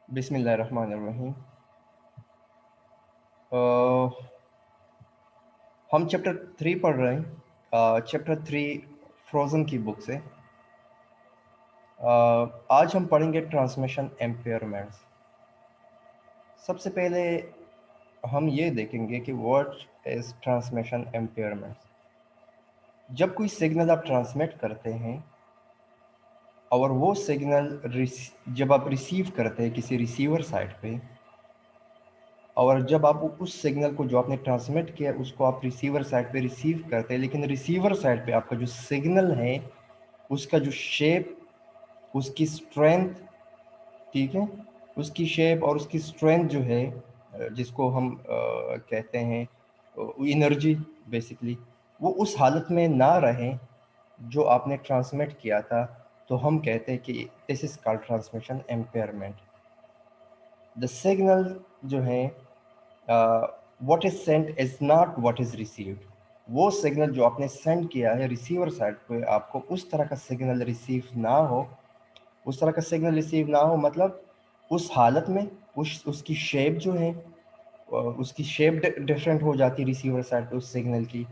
बिस्मिल्लाहिर्रहमानिर्रहीम। हम चैप्टर 3 पढ़ रहे हैं। चैप्टर 3 फ्रोज़न की बुक से। आज हम पढ़ेंगे ट्रांसमिशन एम्पेयरमेंट्स। सबसे पहले हम ये देखेंगे कि व्हाट इज़ ट्रांसमिशन एम्पेयरमेंट्स। जब कोई सिग्नल आप ट्रांसमिट करते हैं और वो सिग्नल जब आप रिसीव करते हैं किसी रिसीवर साइड पे, और जब आप उस सिग्नल को जो आपने ट्रांसमिट किया उसको आप रिसीवर साइड पे रिसीव करते हैं, लेकिन रिसीवर साइड पे आपका जो सिग्नल है उसका जो शेप, उसकी स्ट्रेंथ, ठीक है, उसकी शेप और उसकी स्ट्रेंथ जो है, जिसको हम कहते हैं एनर्जी बेसिकली, वो उस हालत में ना रहे जो आपने ट्रांसमिट किया था, तो हम कहते हैं कि this is called transmission impairment. The signal जो है what is sent is not what is received. वो सिग्नल जो आपने सेंड किया है रिसीवर साइड पे, आपको उस तरह का सिग्नल रिसीव ना हो, उस तरह का सिग्नल रिसीव ना हो मतलब उस हालत में उसकी शेप जो है, उसकी शेप डिफरेंट हो जाती है रिसीवर साइड पे उस सिग्नल की,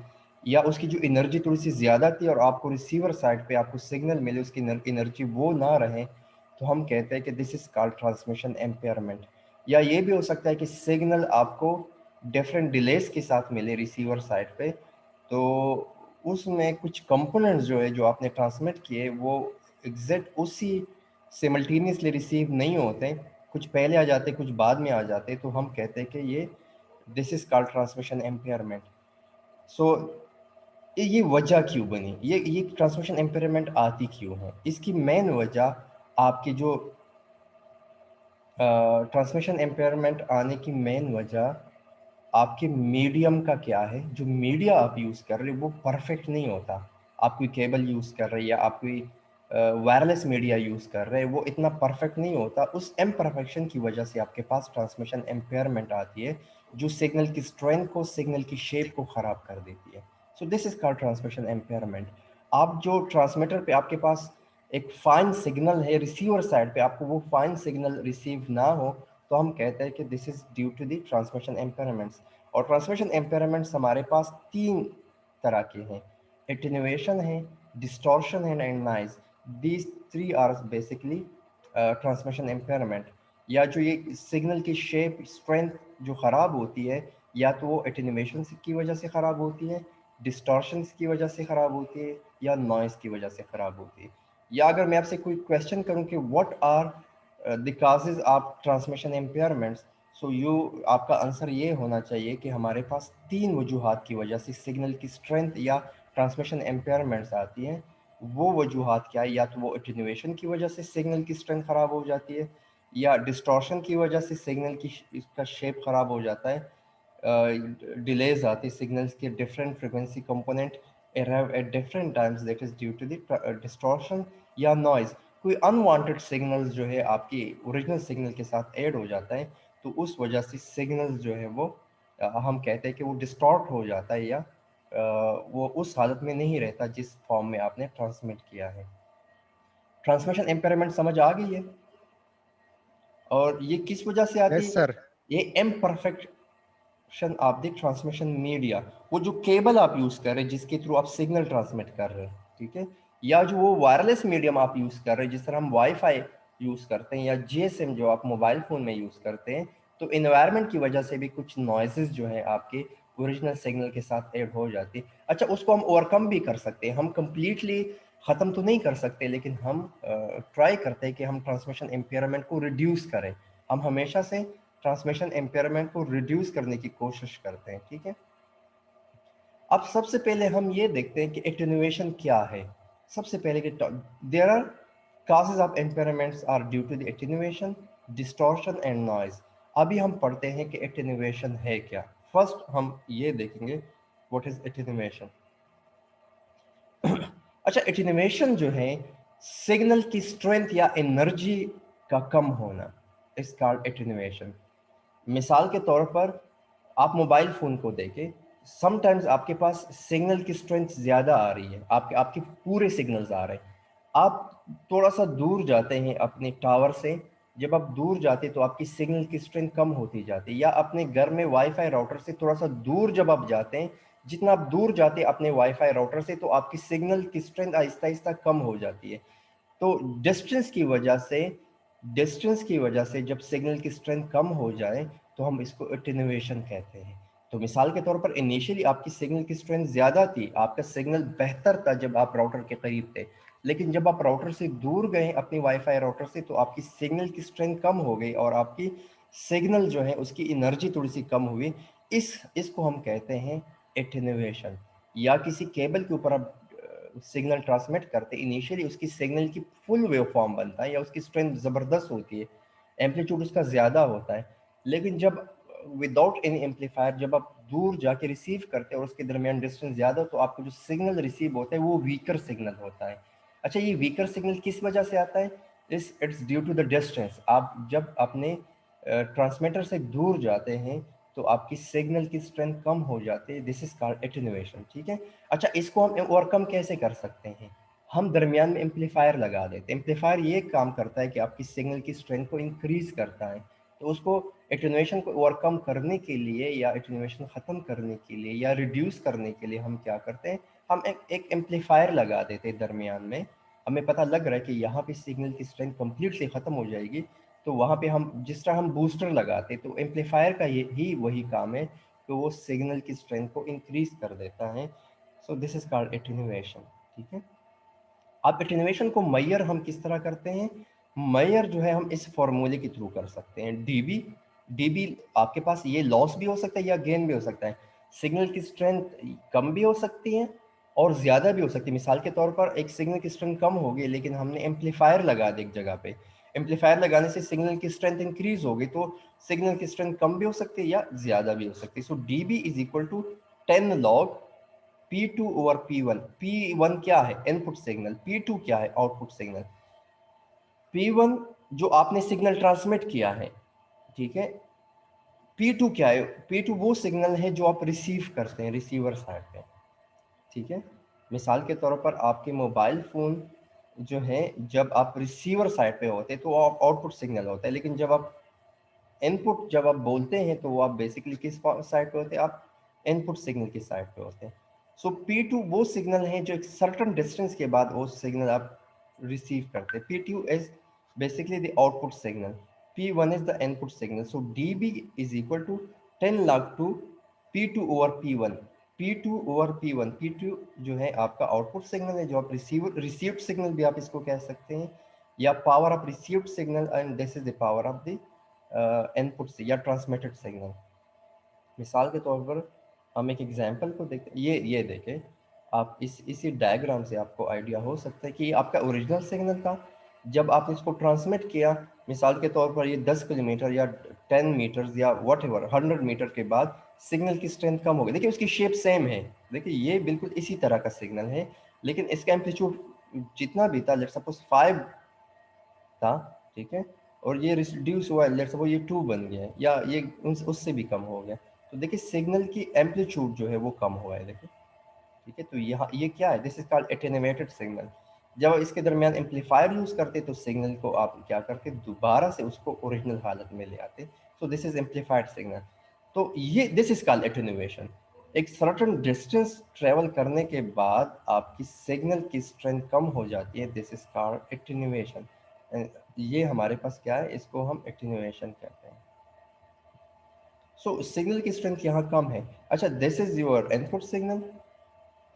या उसकी जो एनर्जी थोड़ी सी ज़्यादा थी और आपको रिसीवर साइड पे आपको सिग्नल मिले उसकी एनर्जी वो ना रहे, तो हम कहते हैं कि this is called transmission impairment. या ये भी हो सकता है कि सिग्नल आपको डिफरेंट डिलेस के साथ मिले रिसीवर साइड पे, तो उसमें कुछ कंपोनेंट्स जो है जो आपने ट्रांसमिट किए वो एग्जैक्ट उसी सिमल्टेनियसली रिसीव नहीं होते, कुछ पहले आ जाते कुछ बाद में आ जाते, तो हम कहते हैं कि ये this is called transmission impairment. So ये वजह क्यों बनी, ये ट्रांसमिशन एम्पेयरमेंट आती क्यों है, इसकी मेन वजह आपकी जो ट्रांसमिशन एम्पेयरमेंट आने की मेन वजह आपके मीडियम का क्या है। जो मीडिया आप यूज़ कर रहे हो वो परफेक्ट नहीं होता। आप कोई केबल यूज़ कर रहे हैं या आप कोई वायरलेस मीडिया यूज़ कर रहे हैं, वो इतना परफेक्ट नहीं होता। उस इम्परफेक्शन की वजह से आपके पास ट्रांसमिशन एम्पेयरमेंट आती है, जो सिग्नल की स्ट्रेंथ को, सिग्नल की शेप को ख़राब कर देती है। So this is called transmission impairment. आप जो ट्रांसमीटर पे आपके पास एक फाइन सिग्नल है, रिसीवर साइड पे आपको वो फाइन सिग्नल रिसीव ना हो, तो हम कहते हैं कि this is due to the transmission impairments. और ट्रांसमिशन एम्पेयरमेंट्स हमारे पास 3 तरह के हैं। एटेन्यूएशन है, डिस्टॉर्शन है and noise. These 3 are basically transmission impairment. या जो ये सिग्नल की शेप, स्ट्रेंथ जो ख़राब होती है, या तो वो एटेन्यूएशन की वजह से ख़राब होती है, डिस्टॉर्शन की वजह से ख़राब होती है, या नॉइज़ की वजह से ख़राब होती है। या अगर मैं आपसे कोई क्वेश्चन करूं कि what are the causes of transmission impairments, so आपका आंसर ये होना चाहिए कि हमारे पास 3 वजूहात की वजह से सिग्नल की स्ट्रेंथ या ट्रांसमिशन एम्पेयरमेंट्स आती हैं। वो वजूहात क्या है, या तो वो एटेन्यूएशन की वजह से सिग्नल की स्ट्रेंथ ख़राब हो जाती है, या डिस्टॉर्शन की वजह से सिग्नल की इसका शेप ख़राब हो जाता है, डिलेज आती है, सिग्नल्स के different frequency component arrive at different times, that is due to the distortion या नॉइज़। कोई अनवांटेड सिग्नल्स जो है आपकी ओरिजिनल सिग्नल के साथ ऐड हो जाता है, तो उस वजह से सिग्नल्स जो है वो हम कहते हैं कि वो डिस्टॉर्ट हो जाता है, या वो उस हालत में नहीं रहता जिस फॉर्म में आपने ट्रांसमिट किया है। ट्रांसमिशन एम्पेयरमेंट समझ आ गई है? और ये किस वजह से आती यस है? सर। ये imperfection of the transmission media, वो जो केबल आप यूज कर रहे हैं जिसके थ्रू आप सिग्नल ट्रांसमिट कर रहे हैं, ठीक है, या जो वो वायरलेस मीडियम आप यूज कर रहे हैं, जिस तरह हम वाईफाई यूज करते हैं या जीएसएम जो आप मोबाइल फोन में यूज करते हैं, तो इन्वायरमेंट की वजह से भी कुछ नॉइजेस जो है आपके ओरिजिनल सिग्नल के साथ ऐड हो जाती है। अच्छा, उसको हम ओवरकम भी कर सकते हैं, हम कंप्लीटली ख़त्म तो नहीं कर सकते, लेकिन हम ट्राई करते हैं कि हम ट्रांसमिशन एम्पेयरमेंट को रिड्यूस करें। हम हमेशा से ट्रांसमिशन एम्पेयरमेंट को रिड्यूस करने की कोशिश करते हैं, ठीक है। अब सबसे पहले हम ये देखते हैं कि एटेन्यूएशन क्या है। सबसे पहले कि there are causes of impairments are due to the attenuation, distortion and noise। अभी हम पढ़ते हैं कि attenuation है क्या। फर्स्ट हम ये देखेंगे व्हाट इज attenuation। अच्छा, एटेन्यूएशन जो है सिग्नल की स्ट्रेंथ या एनर्जी का कम होना, इस कॉल्ड एटेन्यूएशन। मिसाल के तौर पर आप मोबाइल फ़ोन को देखें, समटाइम्स आपके पास सिग्नल की स्ट्रेंथ ज़्यादा आ रही है, आपके आपके पूरे सिग्नल्स आ रहे हैं, आप थोड़ा सा दूर जाते हैं अपने टावर से, जब आप दूर जाते तो आपकी सिग्नल की स्ट्रेंथ कम होती जाती है, या अपने घर में वाईफाई राउटर से थोड़ा सा दूर जब आप जाते हैं, जितना आप दूर जाते हैं अपने वाईफाई राउटर से, तो आपकी सिग्नल की स्ट्रेंथ आहिस्ता आहिस्ता कम हो जाती है। तो डिस्टेंस की वजह से जब सिग्नल की स्ट्रेंथ कम हो जाए तो हम इसको एटेन्यूएशन कहते हैं। तो मिसाल के तौर पर इनिशियली आपकी सिग्नल की स्ट्रेंथ ज़्यादा थी, आपका सिग्नल बेहतर था जब आप राउटर के करीब थे, लेकिन जब आप राउटर से दूर गए अपनी वाईफाई राउटर से, तो आपकी सिग्नल की स्ट्रेंथ कम हो गई और आपकी सिग्नल जो है उसकी एनर्जी थोड़ी सी कम हुई। इसको हम कहते हैं एटेन्यूएशन। या किसी केबल के ऊपर आप सिग्नल ट्रांसमिट करते, इनिशियली उसकी सिग्नल की फुल वेव फॉर्म बनता है या उसकी स्ट्रेंथ ज़बरदस्त होती है, एम्पलीट्यूड उसका ज़्यादा होता है, लेकिन जब विदाउट एनी एम्पलीफायर जब आप दूर जाके रिसीव करते हैं और उसके दरमियान डिस्टेंस ज़्यादा, तो आपको जो सिग्नल रिसीव होता है वो वीकर सिग्नल होता है। अच्छा, ये वीकर सिग्नल किस वजह से आता है? It's due to the distance. आप जब अपने ट्रांसमीटर से दूर जाते हैं तो आपकी सिग्नल की स्ट्रेंथ कम हो जाती है, दिस इज कॉल्ड एटेन्यूएशन। ठीक है। अच्छा, इसको हम ओवरकम कैसे कर सकते हैं? हम दरमियान में एम्पलीफायर लगा देते हैं। एम्पलीफायर ये काम करता है कि आपकी सिग्नल की स्ट्रेंथ को इंक्रीज करता है। तो उसको एटेन्यूएशन को ओवरकम करने के लिए या एटेन्यूएशन ख़त्म करने के लिए या रिड्यूस करने के लिए हम क्या करते हैं, हम एक एम्पलीफायर लगा देते हैं दरमियान में। हमें पता लग रहा है कि यहाँ पे सिग्नल की स्ट्रेंथ कम्प्लीटली ख़त्म हो जाएगी, तो वहाँ पे हम जिस तरह हम बूस्टर लगाते, तो एम्पलीफायर का ये ही वही काम है कि वो सिग्नल की स्ट्रेंथ को इंक्रीज कर देता है। So this is called attenuation. ठीक है। अब एटेन्यूएशन को मैयर हम किस तरह करते हैं? मैयर जो है हम इस फॉर्मूले के थ्रू कर सकते हैं, डीबी। डीबी आपके पास ये लॉस भी हो सकता है या गेन भी हो सकता है। सिग्नल की स्ट्रेंथ कम भी हो सकती है और ज़्यादा भी हो सकती है। मिसाल के तौर पर एक सिग्नल की स्ट्रेंथ कम होगी, लेकिन हमने एम्पलीफायर लगा दी एक जगह पे, एम्पलीफायर लगाने से सिग्नल की स्ट्रेंथ इंक्रीज होगी, तो सिग्नल की स्ट्रेंथ कम भी हो सकती है या ज़्यादा भी हो सकती है। So D B is equal to 10 log P2 over P1। P1 क्या है? Input signal. P2 क्या है? Output signal. P1 जो आपने सिग्नल ट्रांसमिट किया है, ठीक है। P2 क्या है? P2 वो सिग्नल है जो आप रिसीव करते हैं रिसीवर साइड पे। ठीक है। मिसाल के तौर पर आपके मोबाइल फ़ोन जो है, जब आप रिसीवर साइड पे होते हैं तो आप आउटपुट सिग्नल होता है, लेकिन जब आप बोलते हैं तो वो आप बेसिकली किस साइड पे होते हैं? आप इनपुट सिग्नल की साइड पे होते हैं। सो P2 वो सिग्नल है जो एक सर्टेन डिस्टेंस के बाद वो सिग्नल आप रिसीव करते हैं। P2 is basically the output signal, P1 is the input signal. So DB is equal to 10 log to P2 over P1। P2 over P1। P2 जो है आपका आउटपुट सिग्नल है, जो आप रिसीव्ड सिग्नल भी आप इसको कह सकते हैं, या power of received signal, and this is the power of the input से या ट्रांसमिटेड सिग्नल। मिसाल के तौर पर हम एक एग्जांपल को देखते, ये देखें आप, इसी डायग्राम से आपको आइडिया हो सकता है कि ये आपका ओरिजिनल सिग्नल था। जब आप इसको ट्रांसमिट किया, मिसाल के तौर पर ये 10 किलोमीटर या 10 मीटर्स या वट एवर 100 मीटर के बाद सिग्नल की स्ट्रेंथ कम हो गई। देखिए उसकी शेप सेम है, देखिए ये बिल्कुल इसी तरह का सिग्नल है, लेकिन इसका एम्पलीट्यूड जितना भी था, लेट्स सपोज 5 था, ठीक है, और ये रिड्यूस हुआ, लेट्स सपोज ये 2 बन गया है, या ये उससे भी कम हो गया। तो देखिए सिग्नल की एम्पलीट्यूड जो है वो कम हुआ है, देखिए। ठीक है। तो यहाँ ये क्या है? This is called attenuated signal. जब इसके दरमियान एम्पलीफायर यूज करते तो सिग्नल को आप क्या करते, दोबारा से उसको ओरिजिनल हालत में ले आते। So this is amplified signal. तो ये दिस इज कॉल्ड एटेन्यूएशन। एक सर्टेन डिस्टेंस ट्रेवल करने के बाद आपकी सिग्नल की स्ट्रेंथ कम हो जाती है, दिस इज कॉल्ड एटेन्यूएशन। ये हमारे पास क्या है? इसको हम एटेन्यूएशन कहते हैं। सो सिग्नल की स्ट्रेंथ यहाँ कम है। अच्छा, this is your input signal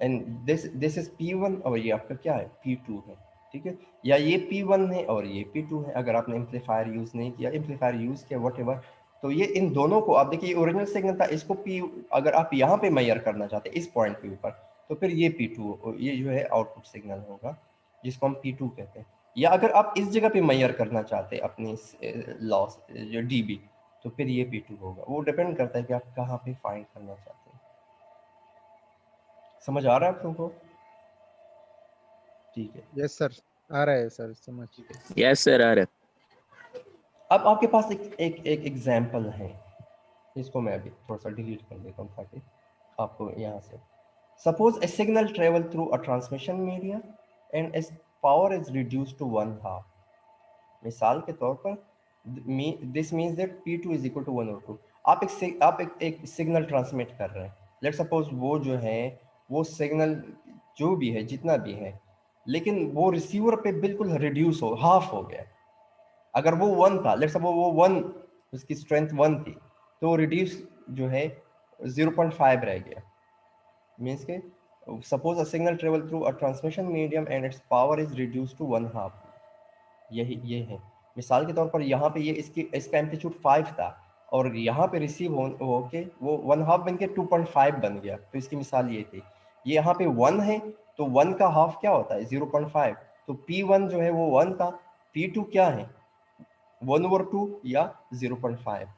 and this is P1 और ये आपका क्या है? P2 है। ठीक है। या ये P1 है और ये P2 है। अगर आपने एम्पलीफायर यूज नहीं किया, एम्पलीफायर यूज किया वट एवर, तो ये इन दोनों को आप देखिए, ओरिजिनल सिग्नल था, इसको P, अगर आप यहाँ पे मैयर करना चाहते हैं इस पॉइंट के ऊपर, तो फिर ये P2 ये जो है आउटपुट सिग्नल होगा, जिसको हम P2 कहते हैं। या अगर आप इस जगह पे मैयर करना चाहते हैं अपनी लॉस जो DB, तो फिर ये P2 होगा। वो डिपेंड करता है कि आप कहाँ पे फाइंड करना चाहते हैं। समझ आ रहा है आप लोगों को? ठीक है। यस सर, आ रहा है सर समझ। ठीक है। यस सर आ रहा अब आपके पास एक एग्जाम्पल है, इसको मैं अभी थोड़ा सा डिलीट कर देता हूँ ताकि आपको यहाँ से, suppose a signal travel through a transmission media and its power is reduce to 1/2। मिसाल के तौर पर this means that P2 is equal to 1 और 2। आप एक सिग्नल ट्रांसमिट कर रहे हैं। लेट सपोज वो जो है वो सिग्नल जो भी है जितना भी है, लेकिन वो रिसीवर पे बिल्कुल रिड्यूस हो, हाफ हो गया। अगर वो 1 था, लेट सपोज वो 1, उसकी स्ट्रेंथ 1 थी, तो रिड्यूस जो है 0.5 रह गया। मीन्स के suppose a signal travel through a transmission medium and its power is reduce to 1/2। यही ये है। मिसाल के तौर पर यहाँ पे ये इसका एम्पलीट्यूड 5 था और यहाँ पे रिसीव हो के वो 1/2 बन के 2.5 बन गया। तो इसकी मिसाल ये थी। ये यहाँ पे 1 है तो 1 का हाफ क्या होता है 0.5। तो P1 जो है वो 1 था, P2 क्या है 1/2 या 0.5।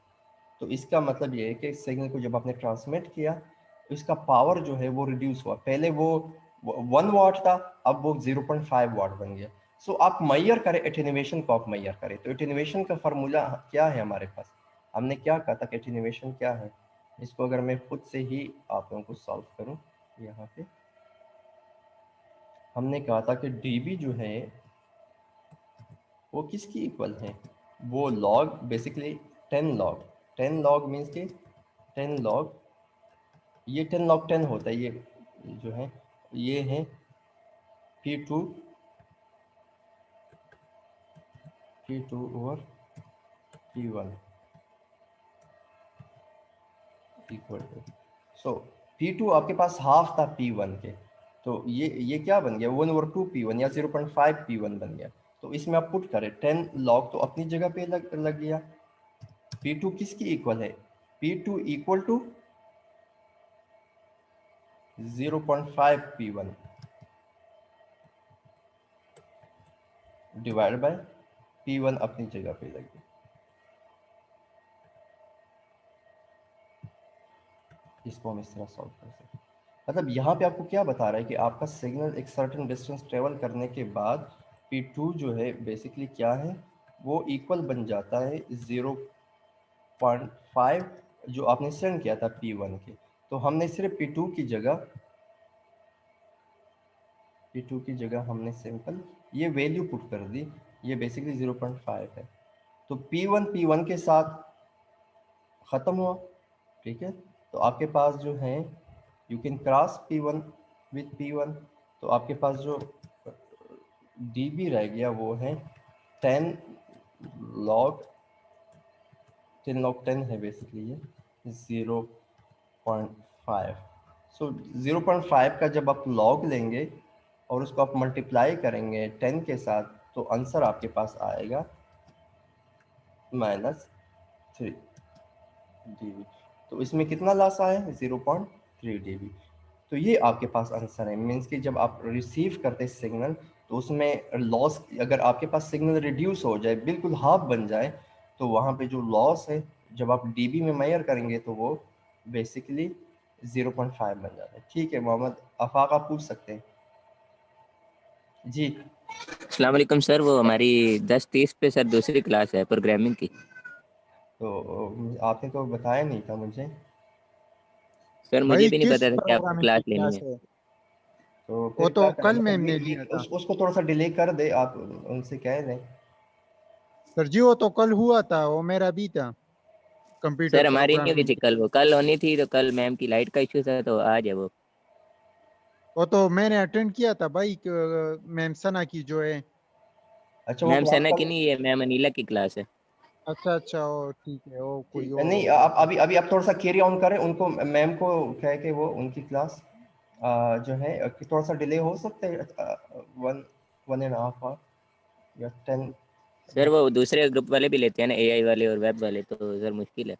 तो इसका मतलब ये है कि सिग्नल को जब आपने ट्रांसमिट किया तो इसका पावर जो है वो रिड्यूस हुआ। पहले वो 1 वाट था, अब वो 0.5 वाट बन गया। सो आप मैयर करें एटेन्यूएशन को, आप मैयर करें तो एटेन्यूएशन का फार्मूला क्या है हमारे पास। हमने क्या कहा था कि एटेन्यूएशन क्या है। इसको अगर मैं खुद से ही आप लोगों को सॉल्व करूं, यहाँ पे हमने कहा था कि dB जो है वो किसकी इक्वल है, वो log basically 10 log. 10 log means के 10 लॉग, ये 10 log 10 होता है। ये जो है ये है P2 over P1 equal to, so P2 आपके पास हाफ था P1 के, तो ये क्या बन गया 1/2 P1 या 0.5 P1 बन गया। तो इसमें आप पुट करें 10 log तो अपनी जगह पे लग गया। P2 किसकी इक्वल है, P2 equal to 0.5 P1 divide by P1 अपनी जगह पे लग गया। इसको हम इस तरह सॉल्व कर सकते हैं। मतलब यहाँ पे आपको क्या बता रहा है कि आपका सिग्नल एक सर्टेन डिस्टेंस ट्रेवल करने के बाद P2 जो है बेसिकली क्या है, वो इक्वल बन जाता है 0.5 जो आपने सेंड किया था P1 के। तो हमने सिर्फ P2 की जगह हमने सिंपल ये वैल्यू पुट कर दी, ये बेसिकली 0.5 है। तो P1 के साथ ख़त्म हुआ, ठीक है। तो आपके पास जो है you can cross P1 with P1, तो आपके पास जो dB रह गया वो है 10 log 10 है बेसिकली ये 0.5। सो 0.5 का जब आप log लेंगे और उसको आप मल्टीप्लाई करेंगे 10 के साथ, तो आंसर आपके पास आएगा -3 dB। तो इसमें कितना लॉस आया 0.3 dB। तो ये आपके पास आंसर है। मीन्स कि जब आप रिसीव करते सिग्नल तो उसमें लॉस, अगर आपके पास सिग्नल रिड्यूस हो जाए बिल्कुल हाफ बन जाए, तो वहाँ पे जो लॉस है जब आप dB में मेजर करेंगे तो वो बेसिकली 0.5 बन जाता है। ठीक है मोहम्मद आफाक, आप पूछ सकते हैं जी। अस्सलाम वालेकुम सर, वो हमारी 10:30 पे सर दूसरी क्लास है प्रोग्रामिंग की। तो आपने तो बताया नहीं था मुझे। सर मुझे भाई भी नहीं किस पता था कि आपको प्रोग्रामिंग की क्लास लेनी क्लास है। है? तो वो फिर तो क्या करें, कल मैम मतलब ने लिया था। उसको थोड़ा सा डिले कर दे, आप उनसे कह दें। सर जी वो तो कल हुआ था, वो मेरा भी था कंप्यूटर सर हमारी नहीं हुई प्रोग्रामिंग थी की। कल, वो कल होनी थी तो कल मैम की लाइट का इश्यू था तो आज है वो। वो तो मैंने अटेंड किया था भाई, मैम सना की जो है। अच्छा वो मैम क्लास सना की कल, नहीं है, मैम अनीला की क्लास है। अच्छा अच्छा, वो ठीक है, वो कोई और नहीं होगा आप फिर। अभी अभी आप थोड़ा सा कैरी ऑन करें, उनको मैम को कह के वो उनकी क्लास जो है कि थोड़ा सा डिले हो सकता है 1.5 आवर या 10। सर वो दूसरे ग्रुप वाले भी लेते हैं ना, एआई वाले और वेब वाले, तो सर मुश्किल है।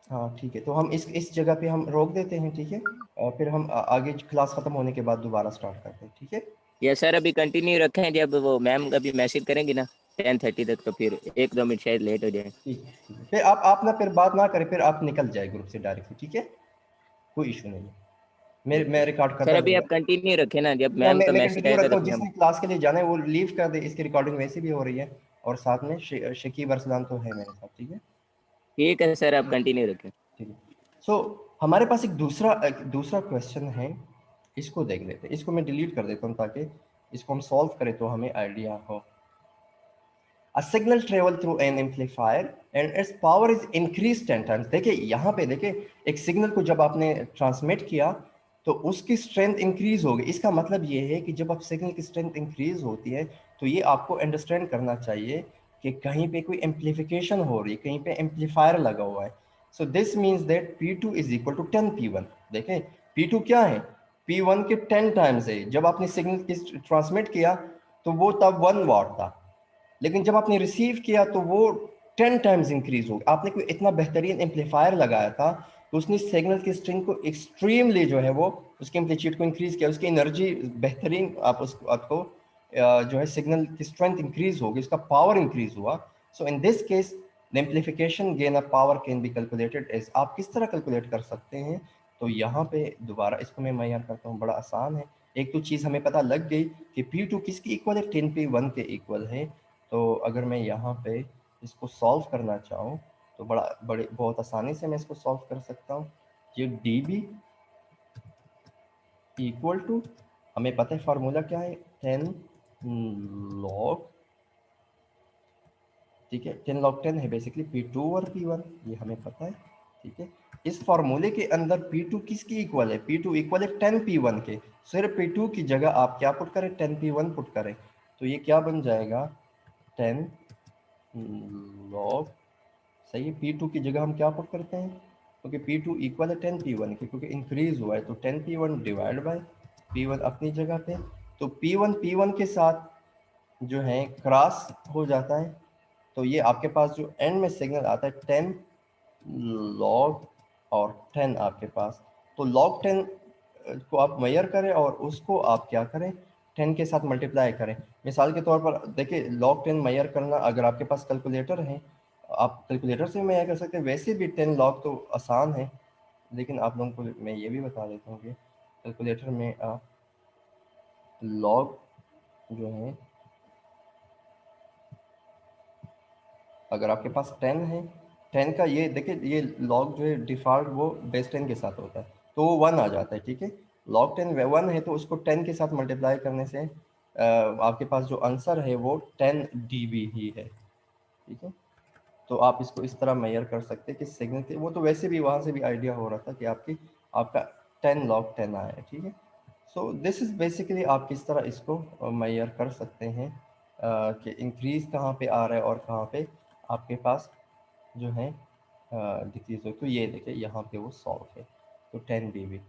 हाँ ठीक है, तो हम इस जगह पे हम रोक देते हैं, ठीक है। फिर हम आगे क्लास खत्म होने के बाद दोबारा स्टार्ट करते हैं, ठीक है। या सर अभी कंटिन्यू रखें, जब वो मैम अभी मैसेज करेंगी ना 10:30 तक, तो फिर 1-2 मिनट शायद लेट हो जाए। ठीक है, फिर आप ना फिर बात ना करें, फिर आप निकल जाए ग्रुप से डायरेक्टली, ठीक है। कोई इशू नहीं है, मैं रिकॉर्ड सर करता अभी आप रहूँगा। कंटिन्यू रखें ना, जब या मैम का मैं मैसेज कंटिन्यू आएगा रखता तो हूँ, फिर हम। जिसने क्लास के लिए जाना है वो लीव कर दे, इसकी रिकॉर्डिंग वैसे भी हो रही है। और साथ में शकीब अरसलान तो है मेरे साथ, ठीक है। ठीक है सर, आप कंटिन्यू रखें। ठीक है। सो हमारे पास एक दूसरा क्वेश्चन है, इसको देख लेते हैं। इसको मैं डिलीट कर देता हूँ ताकि इसको हम सॉल्व करें तो हमें आइडिया हो। A signal travel through an amplifier and its power is increased 10 times. देखिए यहाँ पे देखिए एक सिग्नल को जब आपने ट्रांसमिट किया तो उसकी स्ट्रेंथ इंक्रीज होगी। इसका मतलब ये है कि जब आप सिग्नल की स्ट्रेंथ इंक्रीज होती है तो ये आपको अंडरस्टैंड करना चाहिए कि कहीं पे कोई एम्पलीफिकेशन हो रही है, कहीं पे एम्पलीफायर लगा हुआ है। So this means that P2 is equal to 10 P1। देखें P2 क्या है, P1 के 10 टाइम्स है। जब आपने सिग्नल ट्रांसमिट किया तो वो तब 1 वाट था, लेकिन जब आपने रिसीव किया तो वो 10 टाइम्स इंक्रीज हो गया। आपने कोई इतना बेहतरीन एम्पलीफायर लगाया था तो उसने सिग्नल की स्ट्रेंथ को एक्सट्रीमली जो है वो उसके एम्पलीट्यूड को इंक्रीज किया, उसकी एनर्जी बेहतरीन आपको जो है सिग्नल की स्ट्रेंथ इंक्रीज होगी, उसका पावर इंक्रीज हुआ। So in this case the amplification gain of power can be calculated as. आप किस तरह कैलकुलेट कर सकते हैं, तो यहाँ पे दोबारा इसको मैं मैयार करता हूँ, बड़ा आसान है। एक तो चीज़ हमें पता लग गई कि P2 किसकी इक्वल है, 10P1 के इक्वल है। तो अगर मैं यहाँ पे इसको सॉल्व करना चाहूँ तो बहुत आसानी से मैं इसको सॉल्व कर सकता हूँ। ये dB इक्वल टू, हमें पता है फार्मूला क्या है, 10 log, ठीक है 10 log 10 है बेसिकली P2 और P1, ये हमें पता है, ठीक है। इस फार्मूले के अंदर P2 किसकी इक्वल है, P2 इक्वल है 10 P1 के। सिर्फ P2 की जगह आप क्या पुट करें, 10 P1 पुट करें, तो ये क्या बन जाएगा 10 log, सही है। P2 की जगह हम क्या पुट करते हैं, क्योंकि P2 इक्वल है 10 P1 के, क्योंकि इंक्रीज हुआ है तो 10 P1 डिवाइड बाय P1 अपनी जगह पे। तो P1 P1 के साथ जो है क्रॉस हो जाता है, तो ये आपके पास जो एंड में सिग्नल आता है 10 log और 10 आपके पास। तो log 10 को आप मेजर करें और उसको आप क्या करें, 10 के साथ मल्टीप्लाई करें। मिसाल के तौर पर देखिए log 10 मेजर करना, अगर आपके पास कैलकुलेटर है आप कैलकुलेटर से मेजर कर सकते हैं। वैसे भी 10 log तो आसान है, लेकिन आप लोगों को मैं ये भी बता देता हूँ कि कैलकुलेटर में आप log जो है, अगर आपके पास 10 है, 10 का ये देखिए ये log जो है डिफॉल्ट वो बेस 10 के साथ होता है, तो वो 1 आ जाता है, ठीक है। log 10 1 है तो उसको 10 के साथ मल्टीप्लाई करने से आपके पास जो आंसर है वो 10 dB ही है, ठीक है। तो आप इसको इस तरह मेजर कर सकते हैं कि सिग्नल के, वो तो वैसे भी वहाँ से भी आइडिया हो रहा था कि आपका 10 log 10 आया है, ठीक है। सो दिस इज़ बेसिकली आप किस तरह इसको मेजर कर सकते हैं कि इंक्रीज कहाँ पे आ रहा है और कहाँ पे आपके पास जो है डिक्रीज हो। तो ये देखिए यहाँ पे वो सॉल्व है, तो 10 dB,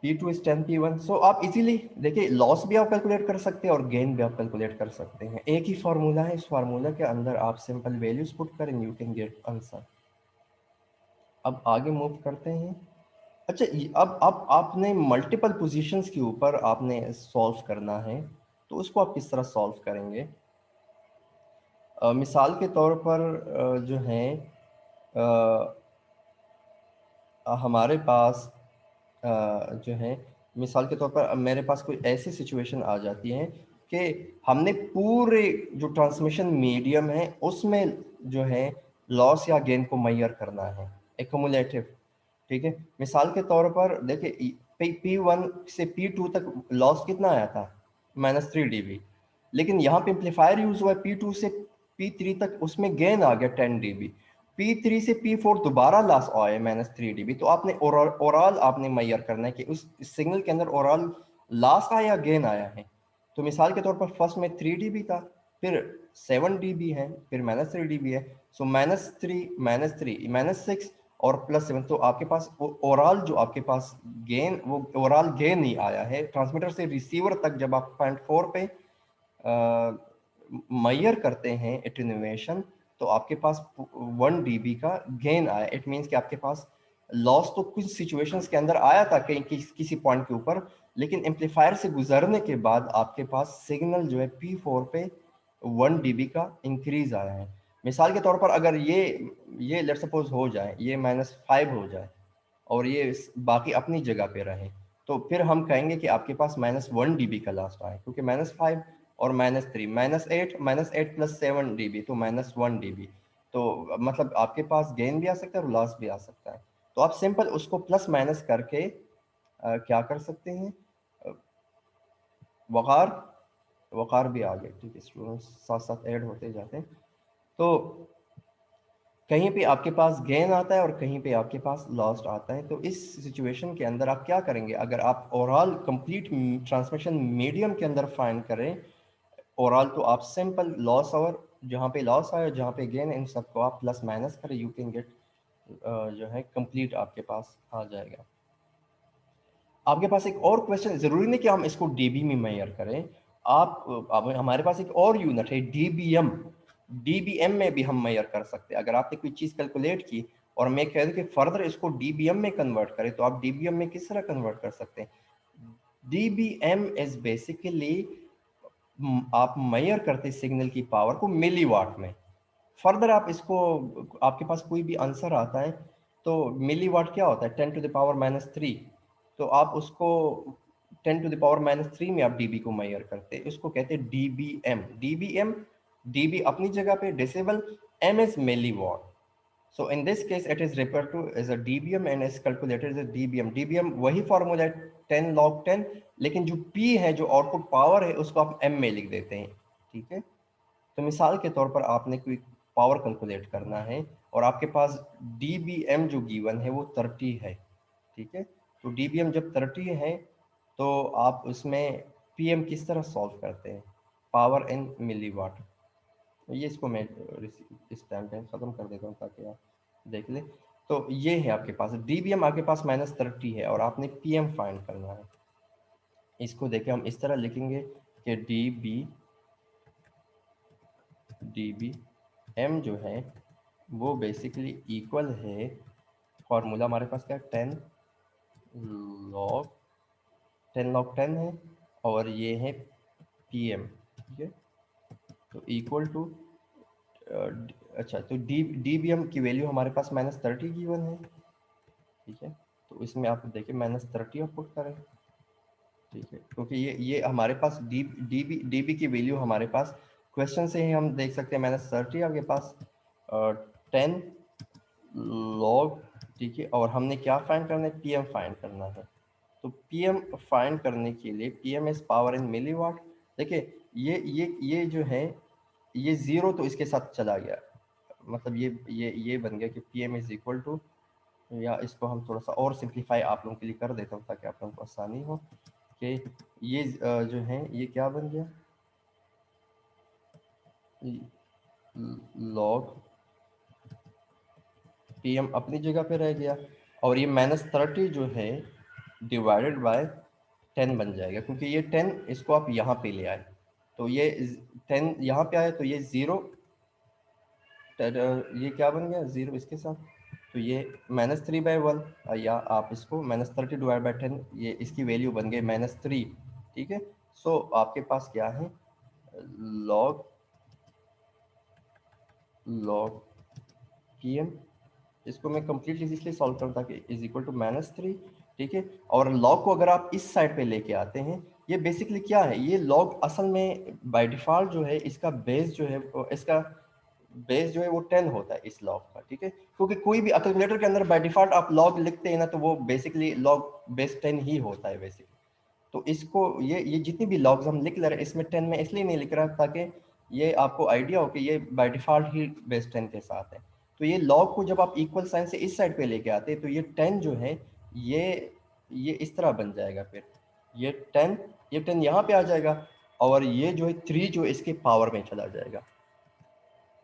P2 इज 10 P1। सो आप इजीली देखिए लॉस भी आप कैलकुलेट कर सकते हैं और गेन भी आप कैलकुलेट कर सकते हैं। एक ही फार्मूला है, इस फार्मूला के अंदर आप सिंपल वैल्यूज पुट करें, यू कैन गेट आंसर। अब आगे मूव करते हैं। अच्छा अब आपने मल्टीपल पोजीशंस के ऊपर आपने सॉल्व करना है, तो उसको आप किस तरह सॉल्व करेंगे। मिसाल के तौर पर जो है हमारे पास जो है मिसाल के तौर पर मेरे पास कोई ऐसी सिचुएशन आ जाती है कि हमने पूरे जो ट्रांसमिशन मीडियम है उसमें जो है लॉस या गेन को मेजर करना है, एक्युमुलेटिव, ठीक है। मिसाल के तौर पर देखिए P1 से P2 तक लॉस कितना आया था, -3 dB, लेकिन यहाँ पे एम्पलीफायर यूज हुआ है P2 से P3 तक, उसमें गेन आ गया 10 dB। P3 से P4 दोबारा लॉस आया -3 dB। तो आपने ओवरऑल आपने मेजर करना है कि उस सिग्नल के अंदर ओवरऑल लॉस आया या गेन आया है। तो मिसाल के तौर पर फर्स्ट में 3 dB था, फिर 7 dB है, फिर -3 dB है। सो -3 -6 और +7, तो आपके पास ओवरऑल जो आपके पास गेन, वो ओवरऑल गेन ही आया है। ट्रांसमीटर से रिसीवर तक जब आप 0.4 पे मेजर करते हैं एटेन्यूएशन, तो आपके पास 1 dB का गेन आया। इट मीन्स कि आपके पास लॉस तो कुछ सिचुएशंस के अंदर आया था कहीं किसी पॉइंट के ऊपर, लेकिन एम्पलीफायर से गुजरने के बाद आपके पास सिग्नल जो है P4 पे 1 dB का इंक्रीज आया है। मिसाल के तौर पर अगर ये लेट्स सपोज हो जाए, ये -5 हो जाए और ये बाकी अपनी जगह पे रहे, तो फिर हम कहेंगे कि आपके पास -1 dB का लास्ट आए, क्योंकि -5 और -3 -8 + 7 dB, तो -1 dB। तो मतलब आपके पास गेन भी आ सकता है और लॉस भी आ सकता है। तो आप सिंपल उसको प्लस माइनस करके क्या कर सकते हैं, वकार वक़ार भी आ गए, ठीक है, स्टूडेंट्स साथ साथ ऐड होते जाते हैं। तो कहीं पे आपके पास गेन आता है और कहीं पे आपके पास लॉस्ट आता है। तो इस सिचुएशन के अंदर आप क्या करेंगे? अगर आप ओवरऑल कंप्लीट ट्रांसमिशन मीडियम के अंदर फाइंड करें ओवरऑल, तो आप सिंपल लॉस और जहाँ पे लॉस आया जहाँ पे गेन, इन सबको आप प्लस माइनस करें, यू कैन गेट जो है कंप्लीट आपके पास आ जाएगा। आपके पास एक और क्वेश्चन, जरूरी नहीं कि हम इसको डीबी में मेजर करें। आप हमारे पास एक और यूनिट है डीबीएम। डीबीएम में भी हम मेजर कर सकते हैं। अगर आपने कोई चीज कैलकुलेट की और मैं कह दूं कि फर्दर इसको डीबीएम में कन्वर्ट करें, तो आप डीबीएम में किस तरह कन्वर्ट कर सकते हैं? डीबीएम इज बेसिकली आप मेजर करते सिग्नल की पावर को मिली वाट में। फर्दर आप इसको, आपके पास कोई भी आंसर आता है तो मिली वाट क्या होता है? 10⁻³ तो आप उसको 10⁻³ में आप डीबी को मेजर करते हैं, इसको कहते हैं डीबीएम। डीबीएम, डीबी अपनी जगह पे, decibel, m is milliwatt. So in this case, it is referred to as a dBm and is calculated as a dBm. dBm वही फॉर्मूला है 10 log 10, लेकिन जो P है, जो आउटपुट पावर है, उसको आप M में लिख देते हैं, ठीक है। तो मिसाल के तौर पर आपने कोई पावर कैलकुलेट करना है और आपके पास dBm जो गिवन है वो 30 है, ठीक है। तो dBm जब 30 है तो आप उसमें PM किस तरह सॉल्व करते हैं? Power in milliwatt. ये इसको मैं इस टाइम पे ख़त्म कर देता हूँ ताकि आप देख लें। तो ये है आपके पास dBm, आपके पास -30 है और आपने PM फाइंड करना है। इसको देखें, हम इस तरह लिखेंगे कि dBm जो है वो बेसिकली इक्वल है, फॉर्मूला हमारे पास क्या है, 10 log 10 है और ये है PM, ठीक है। तो इक्वल टू अच्छा, तो dBm की वैल्यू हमारे पास -30 गिवन है, ठीक है। तो इसमें आप देखिए -30 आप पुट करें, ठीक है, क्योंकि ये हमारे पास डीबी की वैल्यू हमारे पास क्वेश्चन से ही हम देख सकते हैं -30 आपके पास 10 लॉग, ठीक है। और हमने क्या फाइंड करना है? PM फाइंड करना है। तो PM फाइंड करने के लिए PM is power in milliwatt. देखिए ये जो है ये जीरो तो इसके साथ चला गया, मतलब ये बन गया कि PM इज इक्वल टू, या इसको हम थोड़ा सा और सिंप्लीफाई आप लोगों के लिए कर देता हूँ ताकि आप लोगों को आसानी हो कि ये जो है ये क्या बन गया, लॉग PM अपनी जगह पे रह गया और ये -30 जो है डिवाइडेड बाय 10 बन जाएगा, क्योंकि ये 10 इसको आप यहाँ पे ले आए तो ये 10 यहाँ पे आए तो ये 0, ये क्या बन गया 0 इसके साथ, तो ये -3/1, या आप इसको -30 डिवाइड बाय 10, ये इसकी वैल्यू बन गई -3, ठीक है। सो आपके पास क्या है, लॉग PM, इसको मैं कंप्लीटली इसलिए सॉल्व करूँ ताकि इज इक्वल टू -3, ठीक है। और लॉग को अगर आप इस साइड पे लेके आते हैं, ये बेसिकली क्या है, ये लॉग असल में बाय डिफॉल्ट जो है इसका बेस जो है इसका बेस जो है वो 10 होता है इस लॉग का, ठीक है। क्योंकि कोई भी कैलकुलेटर के अंदर बाय डिफॉल्ट आप लॉग लिखते हैं ना, तो वो बेसिकली लॉग बेस 10 ही होता है बेसिकली। तो इसको ये जितनी भी लॉग्स हम लिख ले रहे हैं इसमें 10 में इसलिए नहीं लिख रहा ताकि ये आपको आइडिया हो कि ये बाय डिफॉल्ट ही बेस 10 के साथ है। तो ये लॉग को जब आप इक्वल साइन से इस साइड पे लेके आते हैं तो ये 10 जो है ये ये इस तरह बन जाएगा, फिर ये 10 यहाँ पे आ जाएगा और ये जो है 3 जो इसके पावर में चला जाएगा,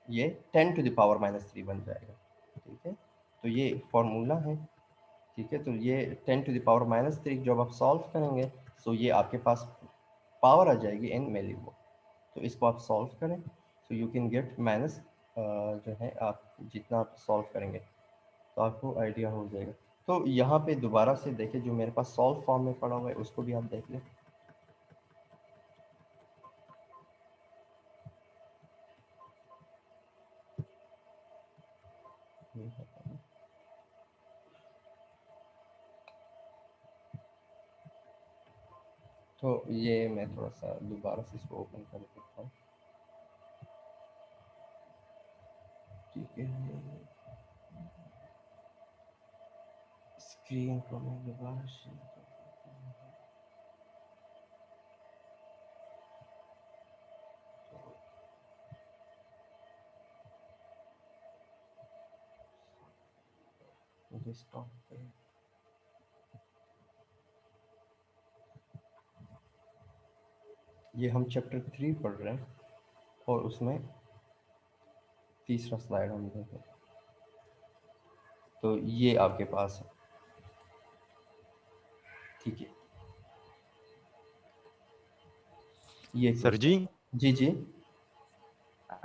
ये 10⁻³ बन जाएगा, ठीक है। तो ये फॉर्मूला है, ठीक है। तो ये 10⁻³ जब आप सॉल्व करेंगे तो ये आपके पास पावर आ जाएगी इन मिलीवोल्ट। तो इसको आप सॉल्व करें तो यू कैन गेट माइनस, जो है आप जितना आप सॉल्व करेंगे तो आपको आइडिया हो जाएगा। तो यहाँ पे दोबारा से देखें, जो मेरे पास सॉल्व फॉर्म में पड़ा हुआ है उसको भी आप देख लें। तो ये मैं थोड़ा सा दोबारा से इसको ओपन कर देता हूँ, ठीक है। स्क्रीन को मैं दोबारा शेयर कर देता हूँ। डेस्कटॉप पे ये हम चैप्टर 3 पढ़ रहे हैं और उसमें तीसरा स्लाइड हम देखें तो ये आपके पास है, ठीक है। ये सर जी जी जी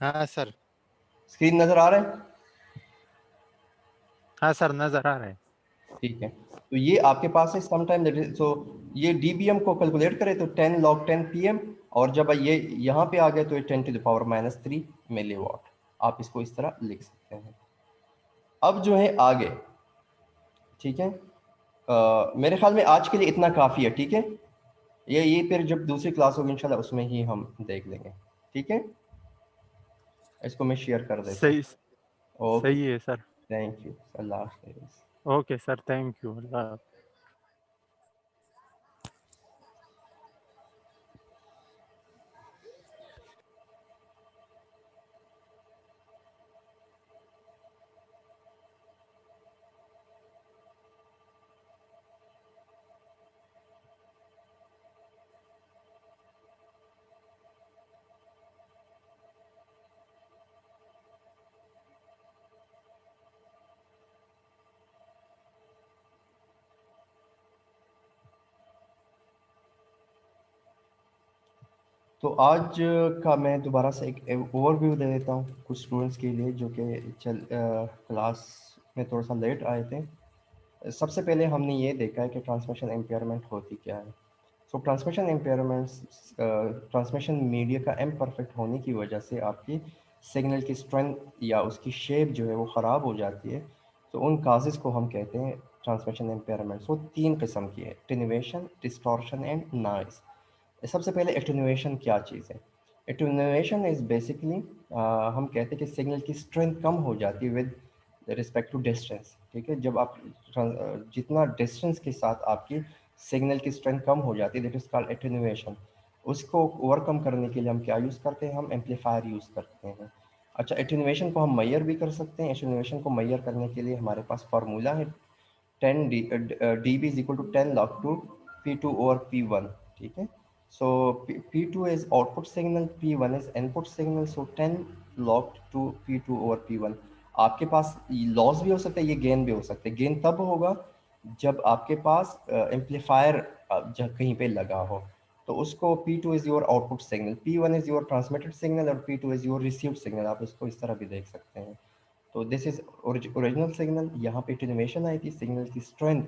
हाँ सर स्क्रीन नजर आ रहे हैं हाँ सर नजर आ रहा है ठीक है। तो ये आपके पास है सम टाइम दैट इज, सो ये डीबीएम को कैलकुलेट करें तो 10 log 10 पीएम, और जब ये यहाँ पे आ गए तो ये 10 to the power -3 मिलीवाट। आप इसको इस तरह लिख सकते हैं। अब जो है आगे, ठीक है, मेरे ख्याल में आज के लिए इतना काफ़ी है, ठीक है। ये फिर जब दूसरी क्लास होगी इंशाल्लाह उसमें ही हम देख लेंगे, ठीक है। इसको मैं शेयर कर देता हूँ। सही ओके, सही है सर थैंक यू, अल्लाह हाफिज़। ओके सर थैंक यू अल्लाह तो आज का मैं दोबारा से एक ओवरव्यू दे देता हूँ कुछ स्टूडेंट्स के लिए जो कि क्लास में थोड़ा सा लेट आए थे। सबसे पहले हमने ये देखा है कि ट्रांसमिशन इम्पेयरमेंट होती क्या है। सो ट्रांसमिशन इम्पेयरमेंट्स, ट्रांसमिशन मीडिया का इम्परफेक्ट होने की वजह से आपकी सिग्नल की स्ट्रेंथ या उसकी शेप जो है वो ख़राब हो जाती है। तो उन काजेज़ को हम कहते हैं ट्रांसमिशन इम्पेयरमेंट्स। वो 3 किस्म की है, एटेन्यूएशन, डिस्टॉर्शन एंड नॉइज़। सबसे पहले एटेन्यूएशन क्या चीज़ है। एटेन्यूएशन इज़ बेसिकली हम कहते हैं कि सिग्नल की स्ट्रेंथ कम हो जाती है विद रिस्पेक्ट टू डिस्टेंस, ठीक है। जब आप जितना डिस्टेंस के साथ आपकी सिग्नल की स्ट्रेंथ कम हो जाती है, दैट इज़ कॉल्ड एटेन्यूएशन। उसको ओवरकम करने के लिए हम क्या यूज़ करते हैं, हम एम्पलीफायर यूज़ करते हैं। अच्छा, एटेन्यूएशन को हम मैयर भी कर सकते हैं। एटेन्यूएशन को मैयर करने के लिए हमारे पास फार्मूला है 10 dB is equal to 10 log to P2 over P1, ठीक है। So P2 is output signal, P1 is input signal, so 10 log to P2 over P1। आपके पास लॉस भी हो सकता है, ये गेन भी हो सकता है। गेन तब होगा जब आपके पास एम्पलीफायर कहीं पे लगा हो, तो उसको P2 is your output signal, P1 is your transmitted signal और P2 is your received signal। आप इसको इस तरह भी देख सकते हैं। तो दिस इज ओरिजिनल सिग्नल। यहाँ पे एटेन्यूएशन आई थी, सिग्नल की स्ट्रेंथ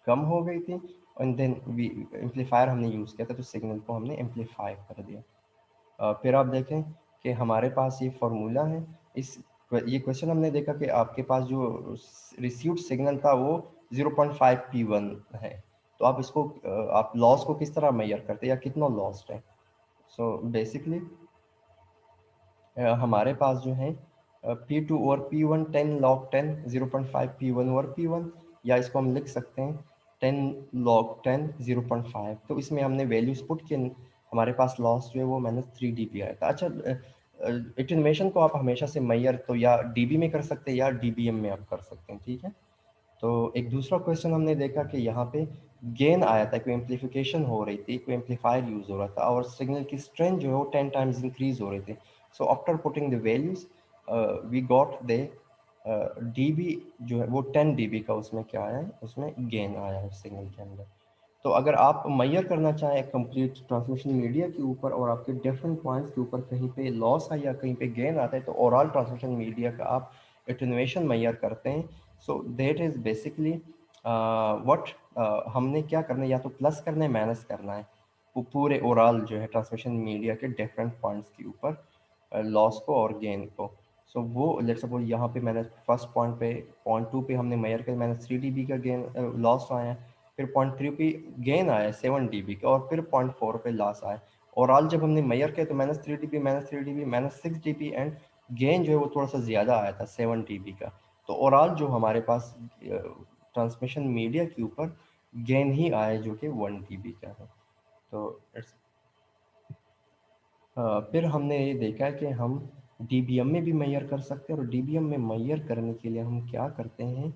कम हो गई थी, एंड देन वी एम्पलीफायर हमने यूज़ किया था तो सिग्नल को हमने एम्पलीफाई कर दिया। फिर आप देखें कि हमारे पास ये फार्मूला है। ये क्वेश्चन हमने देखा कि आपके पास जो रिसीव्ड सिग्नल था वो 0.5 P1 है। तो आप इसको आप लॉस को किस तरह मेजर करते हैं या कितना लॉस्ट है। सो बेसिकली हमारे पास जो है P2 और P1 10 log 10 0.5 P1 और P1, या इसको हम लिख सकते हैं 10 log 10 0.5। तो इसमें हमने वैल्यूज पुट किए, हमारे पास लॉस जो है वो -3 dB आया था। अच्छा, एटेन्यूएशन को आप हमेशा से मैयर तो या dB में कर सकते हैं या dBm में आप कर सकते हैं, ठीक है। तो एक दूसरा क्वेश्चन हमने देखा कि यहाँ पे गेन आया था, कोई एम्पलीफिकेशन हो रही थी, कोई एम्पलीफायर यूज़ हो रहा था और सिग्नल की स्ट्रेंथ जो है वो 10 टाइम्स इंक्रीज हो रही थी। So after putting the values we got the dB जो है वो 10 dB का उसमें क्या आया है, उसमें गेन आया है सिग्नल के अंदर। तो अगर आप मैयर करना चाहें कंप्लीट ट्रांसमिशन मीडिया के ऊपर और आपके डिफरेंट पॉइंट्स के ऊपर कहीं पे लॉस है या कहीं पे गेन आता है, तो ओवरऑल ट्रांसमिशन मीडिया का आप एटेन्यूएशन मैयर करते हैं। So that is basically what हमने क्या करना है, या तो प्लस करना है माइनस करना है वो पूरे ओवरऑल जो है ट्रांसमिशन मीडिया के डिफरेंट पॉइंट्स के ऊपर लॉस को और गेन को। सो वो लेट्स सपोज यहाँ पे मैंने फर्स्ट पॉइंट पे पॉइंट 2 पे हमने मैयर किया, मैंने 3 dB का गेन लॉस आया है, फिर पॉइंट 3 पे गेन आया 7 dB का, और फिर पॉइंट 4 पे लॉस आया। ओवरऑल जब हमने मैयर किया तो -3 dB -6 dB एंड गेन जो है वो थोड़ा सा ज़्यादा आया था 7 dB का। तो ओवरऑल जो हमारे पास ट्रांसमिशन मीडिया के ऊपर गेन ही आया जो कि 1 dB का है। तो फिर हमने ये देखा कि हम dBm में भी मेजर कर सकते हैं, और dBm में मेजर करने के लिए हम क्या करते हैं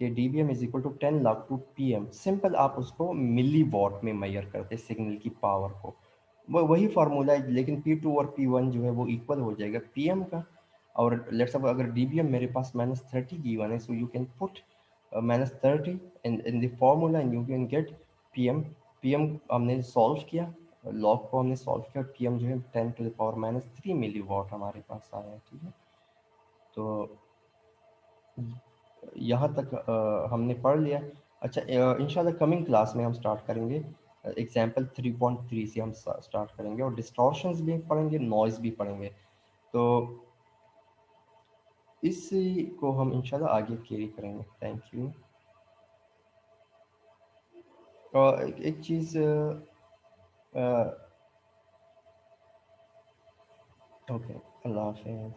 कि dBm is equal to 10 log to PM। Simple आप उसको मिली वॉट में मेजर करते हैं सिग्नल की पावर को, वो वही फार्मूला है, लेकिन P2 और P1 जो है वो इक्वल हो जाएगा PM का। और लेट्स सपोज अगर dBm मेरे पास -30 गिवन है, so you can put -30 in the formula and you can get PM। PM हमने सॉल्व किया, लॉग को हमने सॉल्व किया, PM जो है 10⁻³ मिली वॉट हमारे पास आया है, ठीक है। तो यहाँ तक हमने पढ़ लिया। अच्छा, इंशाल्लाह कमिंग क्लास में हम स्टार्ट करेंगे एग्जाम्पल 3.3 से हम स्टार्ट करेंगे, और डिस्टॉर्शंस भी पढ़ेंगे, नॉइज़ भी पढ़ेंगे। तो इसी को हम इंशाल्लाह आगे कैरी करेंगे। Thank you. और एक चीज़, ओके, अल्लाह हाफ़िज़।